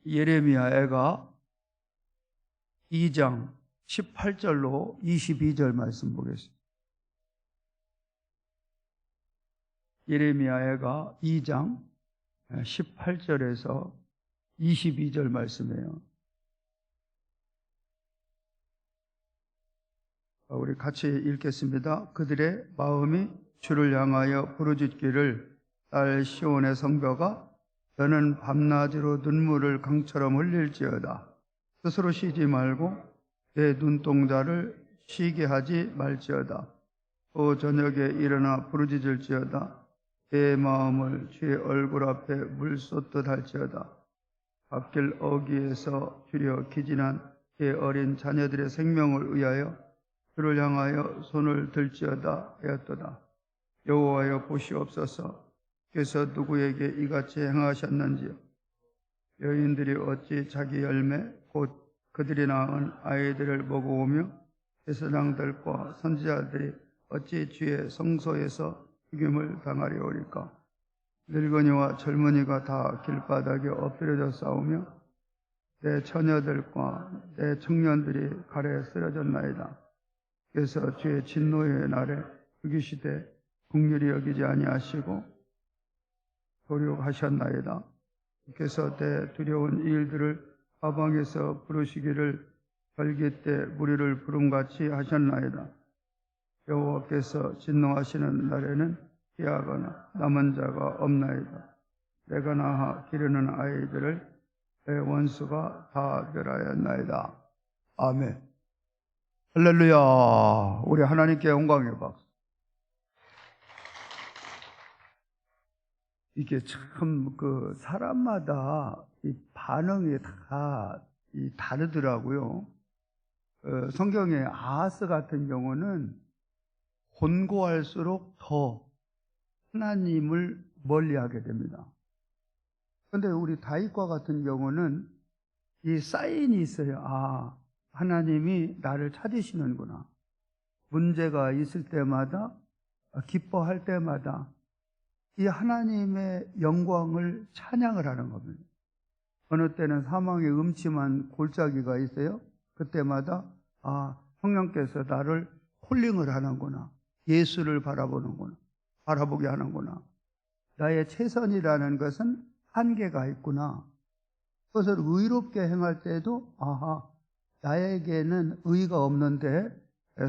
예레미야애가 2장 18절로 22절 말씀 보겠습니다. 예레미야애가 2장 18절에서 22절 말씀이에요. 우리 같이 읽겠습니다. 그들의 마음이 주를 향하여 부르짖기를 딸 시온의 성벽아 너는 밤낮으로 눈물을 강처럼 흘릴지어다. 스스로 쉬지 말고 내 눈동자를 쉬게 하지 말지어다. 또 저녁에 일어나 부르짖을지어다. 내 마음을 주의 얼굴 앞에 물 쏟듯 할지어다. 갓길 어귀에서 주려 기진한 내 어린 자녀들의 생명을 위하여 주를 향하여 손을 들지어다 하였도다. 여호와여 보시옵소서. 께서 누구에게 이같이 행하셨는지요. 여인들이 어찌 자기 열매 곧 그들이 낳은 아이들을 먹어오며 제사장들과 선지자들이 어찌 주의 성소에서 죽임을 당하리오리까. 늙은이와 젊은이가 다 길바닥에 엎드려져 싸우며 내 처녀들과 내 청년들이 칼에 쓰러졌나이다. 그래서 주의 진노의 날에 죽이시되 긍휼히 여기지 아니하시고 도륙하셨나이다. 그래서 내 두려운 일들을 가방에서 부르시기를 절기 때 무리를 부름같이 하셨나이다. 여호와께서 진노하시는 날에는 피하거나 남은 자가 없나이다. 내가 낳아 기르는 아이들을 내 원수가 다 멸하였나이다. 아멘. 할렐루야. 우리 하나님께 영광의 박수. 이게 참 사람마다 이 반응이 다 다르더라고요. 성경의 아하스 같은 경우는 곤고할수록 더 하나님을 멀리하게 됩니다. 그런데 우리 다윗과 같은 경우는 이 사인이 있어요. 아, 하나님이 나를 찾으시는구나. 문제가 있을 때마다, 기뻐할 때마다 이 하나님의 영광을 찬양을 하는 겁니다. 어느 때는 사망의 음침한 골짜기가 있어요. 그때마다 아, 성령께서 나를 콜링을 하는구나. 예수를 바라보게 하는구나. 나의 최선이라는 것은 한계가 있구나. 그것을 의롭게 행할 때도 아하, 나에게는 의가 없는데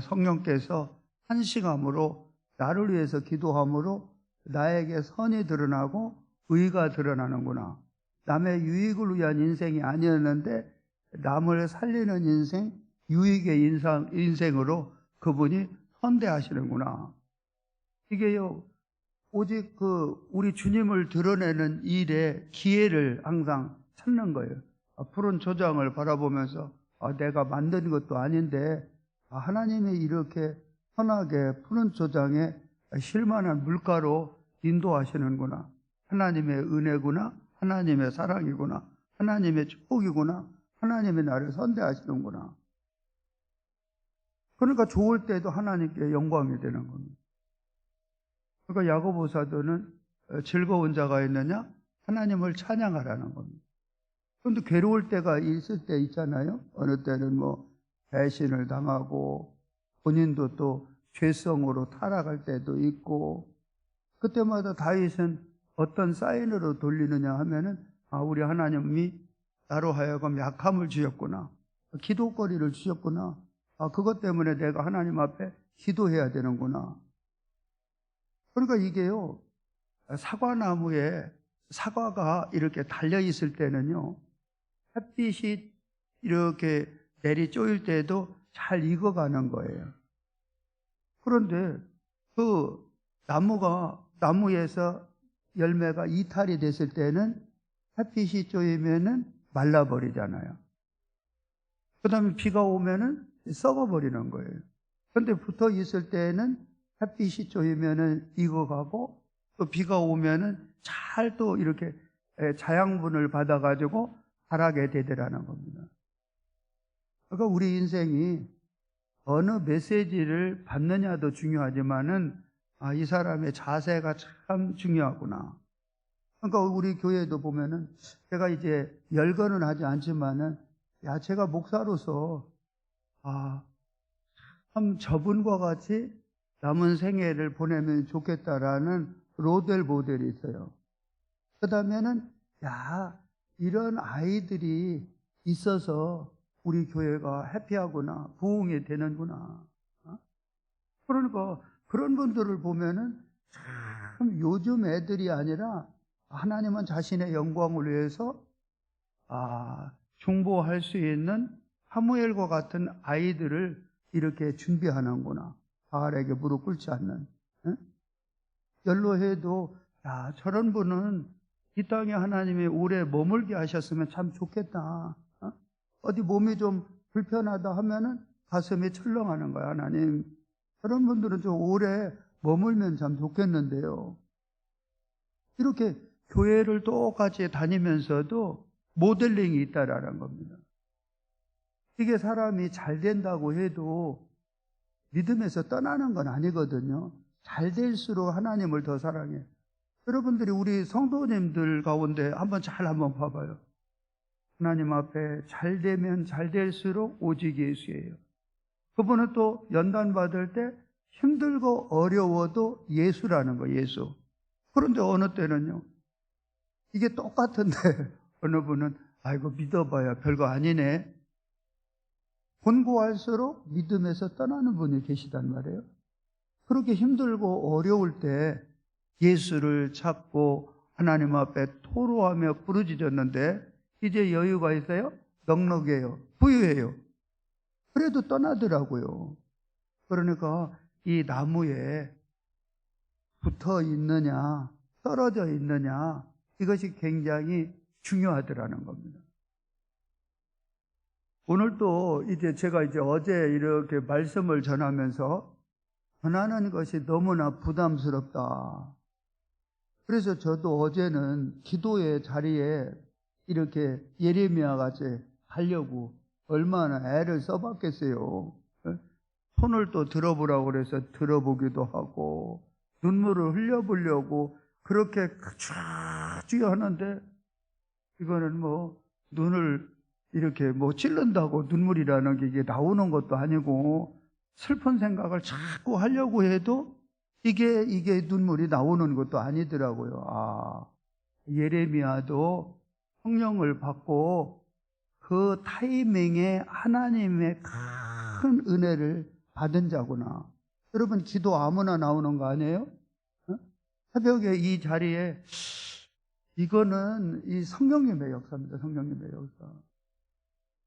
성령께서 한식함으로 나를 위해서 기도함으로 나에게 선이 드러나고 의가 드러나는구나. 남의 유익을 위한 인생이 아니었는데 남을 살리는 인생, 유익의 인생으로 그분이 선대하시는구나. 이게요, 오직 우리 주님을 드러내는 일에 기회를 항상 찾는 거예요. 푸른 초장을 바라보면서 내가 만든 것도 아닌데 하나님이 이렇게 선하게 푸른 초장에 실만한 물가로 인도하시는구나. 하나님의 은혜구나. 하나님의 사랑이구나. 하나님의 축복이구나. 하나님이 나를 선대하시는구나. 그러니까 좋을 때도 하나님께 영광이 되는 겁니다. 그러니까 야고보 사도는 즐거운 자가 있느냐? 하나님을 찬양하라는 겁니다. 그런데 괴로울 때가 있을 때 있잖아요. 어느 때는 배신을 당하고 본인도 또 죄성으로 타락할 때도 있고, 그때마다 다윗은 어떤 사인으로 돌리느냐 하면은 우리 하나님이 나로 하여금 약함을 주셨구나. 기도거리를 주셨구나. 그것 때문에 내가 하나님 앞에 기도해야 되는구나. 그러니까 이게요, 사과나무에 사과가 이렇게 달려있을 때는요, 햇빛이 이렇게 내리 쪼일 때도 잘 익어가는 거예요. 그런데 나무에서 열매가 이탈이 됐을 때는 햇빛이 쪼이면은 말라버리잖아요. 그 다음에 비가 오면은 썩어버리는 거예요. 그런데 붙어 있을 때는 햇빛이 쪼이면은 익어가고 또 비가 오면은 잘 또 이렇게 자양분을 받아가지고 자라게 되더라는 겁니다. 그러니까 우리 인생이 어느 메시지를 받느냐도 중요하지만은 이 사람의 자세가 참 중요하구나. 그러니까 우리 교회도 보면은 제가 이제 열거는 하지 않지만은 제가 목사로서 참 저분과 같이 남은 생애를 보내면 좋겠다라는 로델 모델이 있어요. 그 다음에는 이런 아이들이 있어서 우리 교회가 해피하구나, 부흥이 되는구나. 그러니까 그런 분들을 보면은 참 요즘 애들이 아니라 하나님은 자신의 영광을 위해서 중보할 수 있는 사무엘과 같은 아이들을 이렇게 준비하는구나. 바알에게 무릎 꿇지 않는. 연로해도 저런 분은 이 땅에 하나님이 오래 머물게 하셨으면 참 좋겠다. 어디 몸이 좀 불편하다 하면은 가슴이 철렁하는 거야. 하나님, 저런 분들은 좀 오래 머물면 참 좋겠는데요. 이렇게 교회를 똑같이 다니면서도 모델링이 있다라는 겁니다. 이게 사람이 잘 된다고 해도 믿음에서 떠나는 건 아니거든요. 잘 될수록 하나님을 더 사랑해. 여러분들이 우리 성도님들 가운데 한번 봐봐요. 하나님 앞에 잘 되면 잘 될수록 오직 예수예요. 그분은 또 연단 받을 때 힘들고 어려워도 예수라는 거예요. 예수. 그런데 어느 때는요, 이게 똑같은데 어느 분은 아이고 믿어봐야 별거 아니네. 권고할수록 믿음에서 떠나는 분이 계시단 말이에요. 그렇게 힘들고 어려울 때 예수를 찾고 하나님 앞에 토로하며 부르짖었는데 이제 여유가 있어요? 넉넉해요. 부유해요. 그래도 떠나더라고요. 그러니까 이 나무에 붙어 있느냐 떨어져 있느냐, 이것이 굉장히 중요하더라는 겁니다. 오늘도 제가 어제 이렇게 말씀을 전하면서 전하는 것이 너무나 부담스럽다. 그래서 저도 어제는 기도의 자리에 이렇게 예레미야 같이 하려고 얼마나 애를 써봤겠어요. 손을 또 들어보라고 그래서 들어보기도 하고 눈물을 흘려보려고 그렇게 쭉 하는데, 이거는 눈을 이렇게 찔른다고 눈물이라는 게 이게 나오는 것도 아니고, 슬픈 생각을 자꾸 하려고 해도 이게 눈물이 나오는 것도 아니더라고요. 예레미야도 성령을 받고 그 타이밍에 하나님의 큰 은혜를 받은 자구나. 여러분, 기도 아무나 나오는 거 아니에요? 새벽에 이 자리에 이거는 이 성령님의 역사입니다. 성령님의 역사.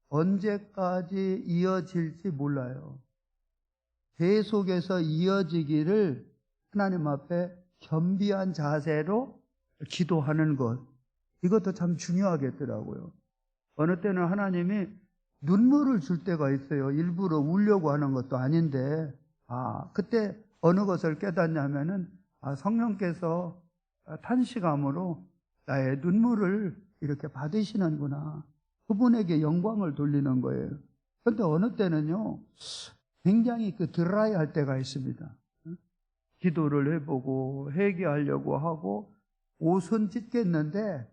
언제까지 이어질지 몰라요. 계속해서 이어지기를 하나님 앞에 겸비한 자세로 기도하는 것, 이것도 참 중요하겠더라고요. 어느 때는 하나님이 눈물을 줄 때가 있어요. 일부러 울려고 하는 것도 아닌데, 그때 어느 것을 깨닫냐면은 성령께서 탄식함으로 나의 눈물을 이렇게 받으시는구나. 그분에게 영광을 돌리는 거예요. 그런데 어느 때는요, 굉장히 드라이 할 때가 있습니다. 기도를 해보고 회개하려고 하고 옷은 찢겠는데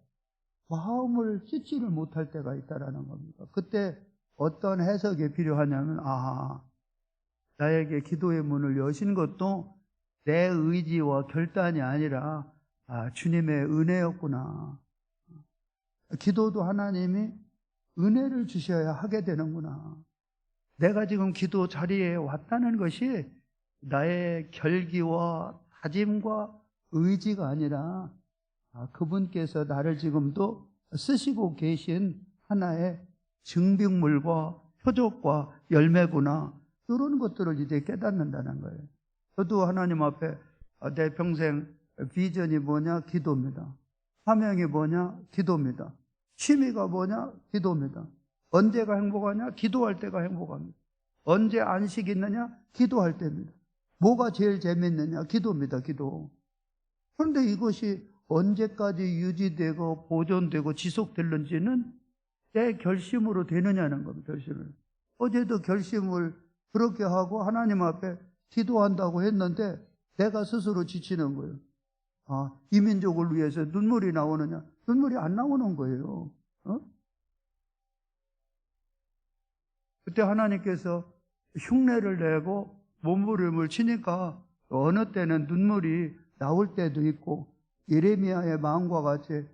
마음을 찢지를 못할 때가 있다라는 겁니다. 그때 어떤 해석이 필요하냐면, 나에게 기도의 문을 여신 것도 내 의지와 결단이 아니라 주님의 은혜였구나. 기도도 하나님이 은혜를 주셔야 하게 되는구나. 내가 지금 기도 자리에 왔다는 것이 나의 결기와 다짐과 의지가 아니라 그분께서 나를 지금도 쓰시고 계신 하나의 증빙물과 표적과 열매구나. 이런 것들을 이제 깨닫는다는 거예요. 저도 하나님 앞에 내 평생 비전이 뭐냐? 기도입니다. 사명이 뭐냐? 기도입니다. 취미가 뭐냐? 기도입니다. 언제가 행복하냐? 기도할 때가 행복합니다. 언제 안식 있느냐? 기도할 때입니다. 뭐가 제일 재밌느냐? 기도입니다. 기도. 그런데 이것이 언제까지 유지되고 보존되고 지속될는지는 내 결심으로 되느냐는 겁니다. 결심을. 어제도 결심을 그렇게 하고 하나님 앞에 기도한다고 했는데 내가 스스로 지치는 거예요. 이 민족을 위해서 눈물이 나오느냐? 눈물이 안 나오는 거예요. 그때 하나님께서 흉내를 내고 몸부림을 치니까 어느 때는 눈물이 나올 때도 있고, 예레미야의 마음과 같이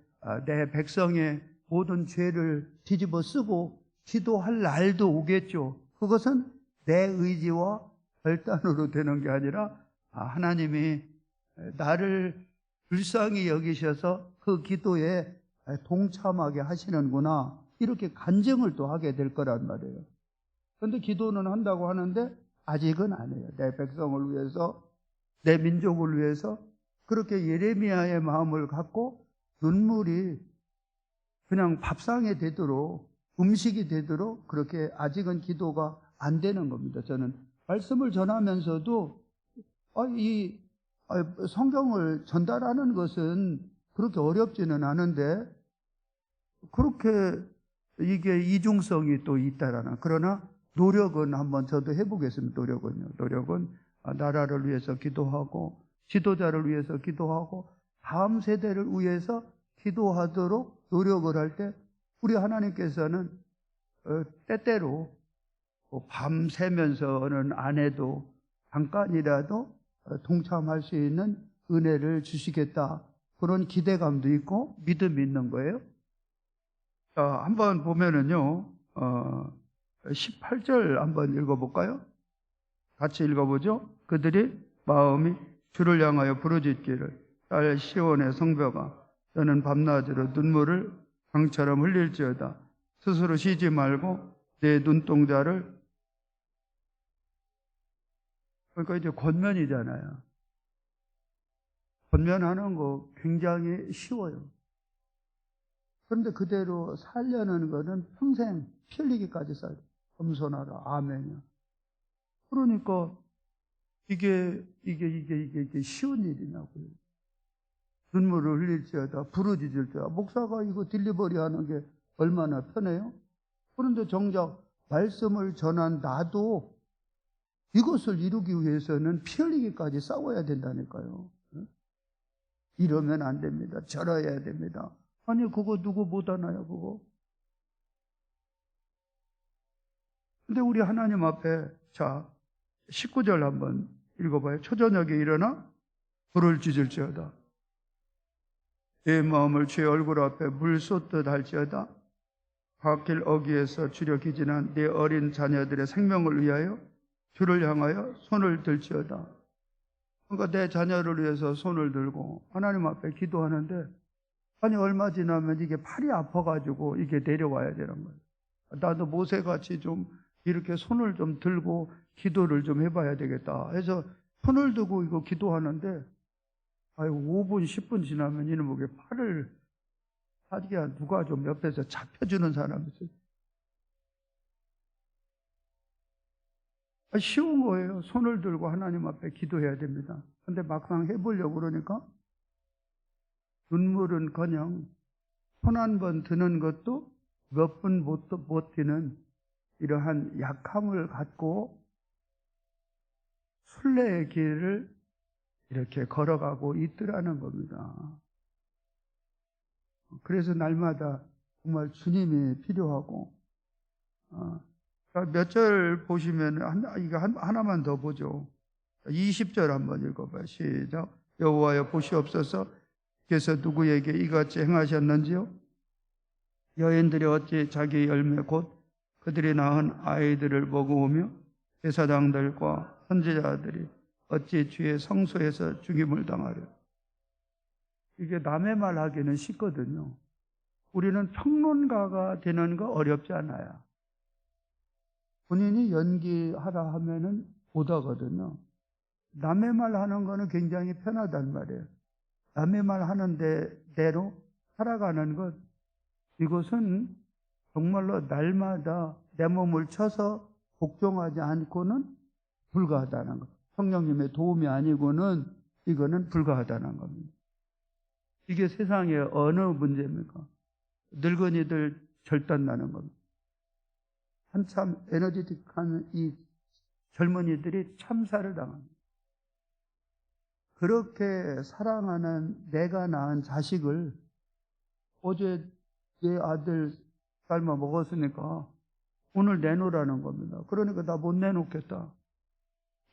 내 백성의 모든 죄를 뒤집어 쓰고 기도할 날도 오겠죠. 그것은 내 의지와 결단으로 되는 게 아니라 하나님이 나를 불쌍히 여기셔서 그 기도에 동참하게 하시는구나, 이렇게 간증을 또 하게 될 거란 말이에요. 그런데 기도는 한다고 하는데 아직은 안 해요. 내 백성을 위해서, 내 민족을 위해서 그렇게 예레미야의 마음을 갖고 눈물이 그냥 밥상이 되도록, 음식이 되도록 그렇게 아직은 기도가 안 되는 겁니다. 저는 말씀을 전하면서도 이 성경을 전달하는 것은 그렇게 어렵지는 않은데, 그렇게 이게 이중성이 또 있다라는. 그러나 노력은 한번 저도 해보겠습니다. 노력은 나라를 위해서 기도하고, 지도자를 위해서 기도하고, 다음 세대를 위해서 기도하도록 노력을 할 때, 우리 하나님께서는 때때로 밤 새면서는 안 해도 잠깐이라도 동참할 수 있는 은혜를 주시겠다, 그런 기대감도 있고 믿음이 있는 거예요. 자, 한번 보면은요, 18절 한번 읽어볼까요? 같이 읽어보죠. 그들이 마음이 주를 향하여 부르짖기를, 딸 시온의 성벽아, 너는 밤낮으로 눈물을 강처럼 흘릴지어다. 스스로 쉬지 말고 내 눈동자를. 그러니까 이제 권면이잖아요. 권면하는 거 굉장히 쉬워요. 그런데 그대로 살려는 거는 평생 피 흘리기까지 써요. 겸손하라. 아멘이요. 그러니까 이게 쉬운 일이냐고요. 눈물을 흘릴지어다, 부르짖을지어다. 목사가 이거 딜리버리 하는 게 얼마나 편해요? 그런데 정작 말씀을 전한 나도 이것을 이루기 위해서는 피 흘리기까지 싸워야 된다니까요. 이러면 안 됩니다. 절어야 됩니다. 아니, 그거 누구 못하나요, 그거? 근데 우리 하나님 앞에, 자, 19절 한번 읽어봐요. 초저녁에 일어나 불을 지질지어다. 내 마음을 주의 얼굴 앞에 물 쏟듯 할지어다. 갓길 어귀에서 주려 기진한 내 어린 자녀들의 생명을 위하여 주를 향하여 손을 들지어다. 그러니까 내 자녀를 위해서 손을 들고 하나님 앞에 기도하는데, 아니 얼마 지나면 이게 팔이 아파가지고 이게 내려와야 되는 거예요. 나도 모세같이 좀 이렇게 손을 좀 들고 기도를 좀 해봐야 되겠다 해서 손을 들고 이거 기도하는데, 5분 10분 지나면 이놈에게 팔을 하기야 누가 좀 옆에서 잡혀주는 사람이 있어요. 쉬운 거예요. 손을 들고 하나님 앞에 기도해야 됩니다. 근데 막상 해보려고 그러니까 눈물은커녕 손 한 번 드는 것도 몇 분 못 버티는 이러한 약함을 갖고 순례의 길을 이렇게 걸어가고 있더라는 겁니다. 그래서 날마다 정말 주님이 필요하고, 몇 절 보시면 이거 하나만 더 보죠. 20절 한번 읽어봐요. 시작. 여호와여 보시옵소서. 께서 누구에게 이같이 행하셨는지요? 여인들이 어찌 자기 열매 곧 그들이 낳은 아이들을 먹어오며 제사장들과 선지자들이 어찌 주의 성소에서 죽임을 당하려. 이게 남의 말 하기는 쉽거든요. 우리는 평론가가 되는 거 어렵지 않아요. 본인이 연기하라 하면은 못하거든요. 남의 말 하는 거는 굉장히 편하단 말이에요. 남의 말 하는 대로 살아가는 것, 이것은 정말로 날마다 내 몸을 쳐서 복종하지 않고는 불가하다는 것. 성령님의 도움이 아니고는 이거는 불가하다는 겁니다. 이게 세상의 어느 문제입니까? 늙은이들 절단나는 겁니다. 한참 에너지틱한 이 젊은이들이 참사를 당합니다. 그렇게 사랑하는 내가 낳은 자식을 어제 내 아들 삶아 먹었으니까 오늘 내놓으라는 겁니다. 그러니까 나 못 내놓겠다.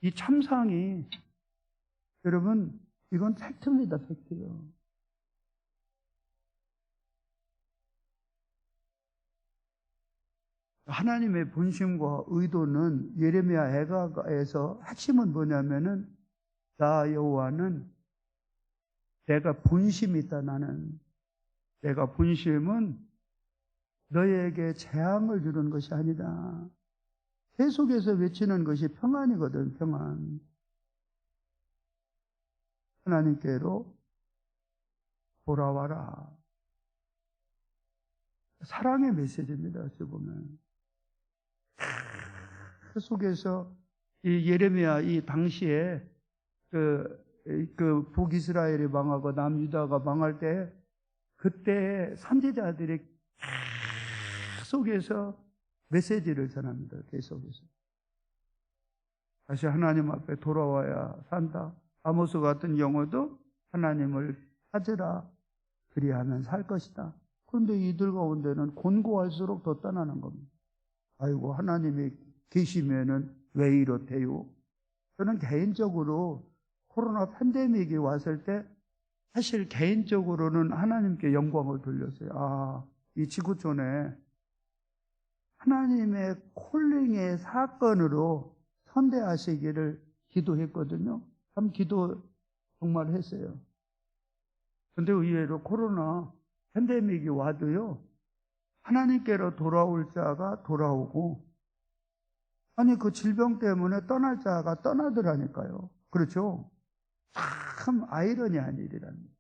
이 참상이, 여러분, 이건 팩트입니다, 팩트요. 하나님의 본심과 의도는 예레미야 애가에서 핵심은 뭐냐면은, 나 여호와는 내가 본심이 있다. 나는 내가 본심은 너에게 재앙을 주는 것이 아니다. 계속해서 외치는 것이 평안이거든. 평안. 하나님께로 돌아와라. 사랑의 메시지입니다. 어찌 보면 그 속에서 이 예레미야 이 당시에 그 북이스라엘이 망하고 남유다가 망할 때, 그때 선지자들이 속에서 메시지를 전합니다. 계속해서 다시 하나님 앞에 돌아와야 산다. 아모스 같은 경우도 하나님을 찾으라, 그리하면 살 것이다. 그런데 이들 가운데는 곤고할수록 더 떠나는 겁니다. 아이고, 하나님이 계시면은 왜 이렇대요? 저는 개인적으로 코로나 팬데믹이 왔을 때 사실 개인적으로는 하나님께 영광을 돌렸어요. 이 지구촌에 하나님의 콜링의 사건으로 선대하시기를 기도했거든요. 참 기도 정말 했어요. 그런데 의외로 코로나 팬데믹이 와도요, 하나님께로 돌아올 자가 돌아오고, 아니 그 질병 때문에 떠날 자가 떠나더라니까요. 그렇죠? 참 아이러니한 일이랍니다.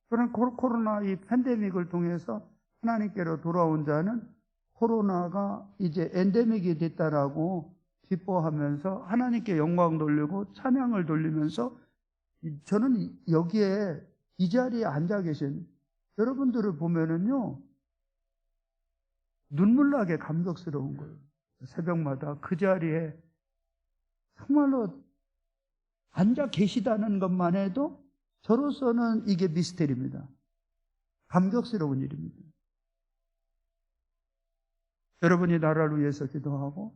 그런 코로나 이 팬데믹을 통해서 하나님께로 돌아온 자는 코로나가 이제 엔데믹이 됐다라고 기뻐하면서 하나님께 영광 돌리고 찬양을 돌리면서, 저는 여기에 이 자리에 앉아 계신 여러분들을 보면은요, 눈물 나게 감격스러운 거예요. 새벽마다 그 자리에 정말로 앉아 계시다는 것만 해도 저로서는 이게 미스테리입니다. 감격스러운 일입니다. 여러분이 나라를 위해서 기도하고,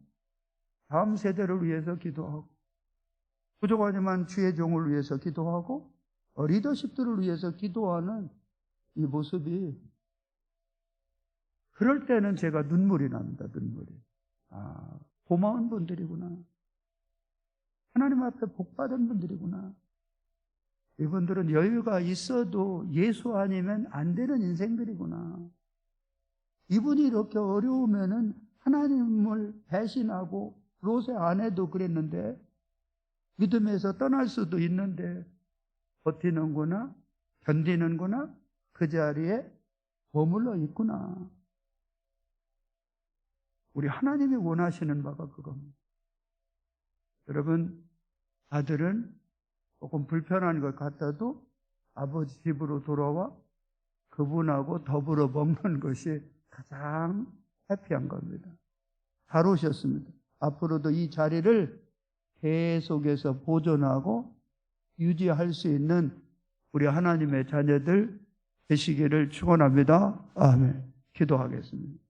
다음 세대를 위해서 기도하고, 부족하지만 주의 종을 위해서 기도하고, 리더십들을 위해서 기도하는 이 모습이, 그럴 때는 제가 눈물이 납니다. 눈물이. 고마운 분들이구나. 하나님 앞에 복받은 분들이구나. 이분들은 여유가 있어도 예수 아니면 안 되는 인생들이구나. 이분이 이렇게 어려우면은 하나님을 배신하고, 롯의 아내도 그랬는데 믿음에서 떠날 수도 있는데 버티는구나, 견디는구나, 그 자리에 머물러 있구나. 우리 하나님이 원하시는 바가 그겁니다. 여러분, 아들은 조금 불편한 것 같아도 아버지 집으로 돌아와 그분하고 더불어 먹는 것이 가장 해피한 겁니다. 잘 오셨습니다. 앞으로도 이 자리를 계속해서 보존하고 유지할 수 있는 우리 하나님의 자녀들 되시기를 축원합니다. 아멘. 기도하겠습니다.